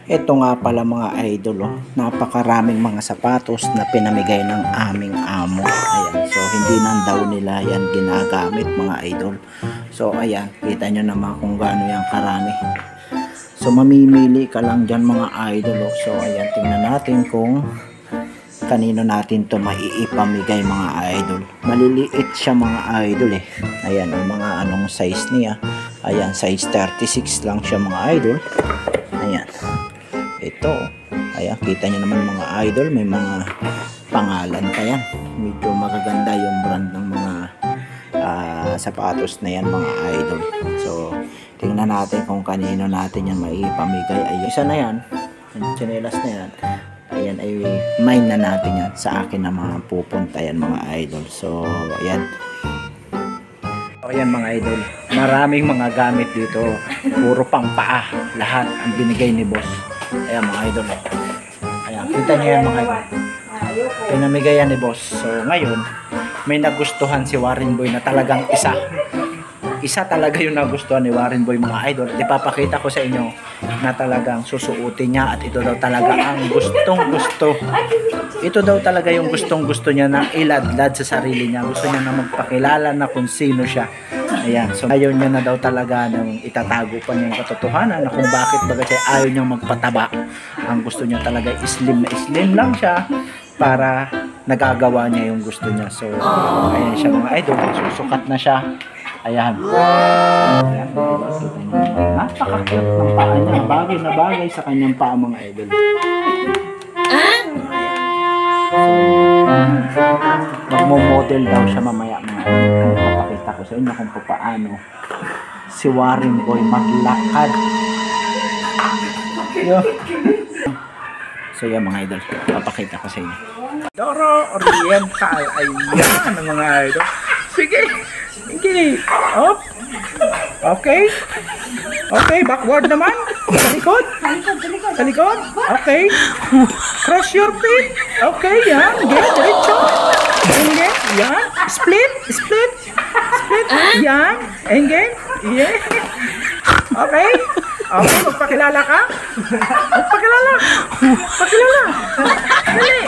Ito nga pala mga idol, oh, napakaraming mga sapatos na pinamigay ng aming amo. Ayan, so hindi nang daw nila yan ginagamit mga idol. So ayan, kita nyo naman kung gaano yan karami. So mamimili ka lang dyan mga idol, oh. So ayan, tingnan natin kung kanino natin to maiipamigay mga idol. Maliliit siya mga idol eh. Ayan, ang mga anong size niya. Ayan, size 36 lang siya mga idol. Ayan. Ito, ayan, kita nyo naman mga idol, may mga pangalan pa yan. Medyo magaganda yung brand ng mga sapatos na yan mga idol. So, tingnan natin kung kanino natin yan maipamigay. Ay, isa na yan, yung tsinelas na yan. Ayan, ay mine na natin yan. Sa akin na mga pupunta yan mga idol. So, ayan. Ayan mga idol, maraming mga gamit dito. Puro pang paa. Lahat ang binigay ni boss. Ayan mga idol. Ayan, kita nyo yan mga idol. Pinamigay yan ni boss. So ngayon, may nagustuhan si Warren Boy na talagang isa talaga yung nagustuhan ni Warren Boy mga idol. Ipapakita ko sa inyo na talagang susuotin niya at ito daw talaga ang gustong gusto. Ito daw talaga yung gustong gusto niya na iladlad sa sarili niya. Gusto niya na magpakilala na kung sino siya. Ayan, so ayaw niya na daw talaga nang itatago pa niya yung katotohanan na kung bakit baga siya ayaw niyang magpataba. Ang gusto niya talaga slim na slim lang siya para nagagawa niya yung gusto niya. So ayan siya mga idol, susukat na siya. Ayan. Ayan. Napaka-cute ng paa niya. Bagay na bagay sa kanyang paa mga idol. So, magmo-model daw siya mamaya mga idol. Papakita ko sa inyo kung paano si Warren Boy maglakad. So yan mga idol, papakita ko sa inyo. Doro Oriental. Ayan ang mga idol. Sige. Okay. Up. Okay. Okay, backward naman. Sa likod. Sa likod. Okay. Cross your feet. Okay, yan. Get diretso. Engage. Yan. Split. Split. Split. Yan. Engage. Yeah. Okay. Okay, magpakilala ka. Magpakilala. Pakilala. Dali.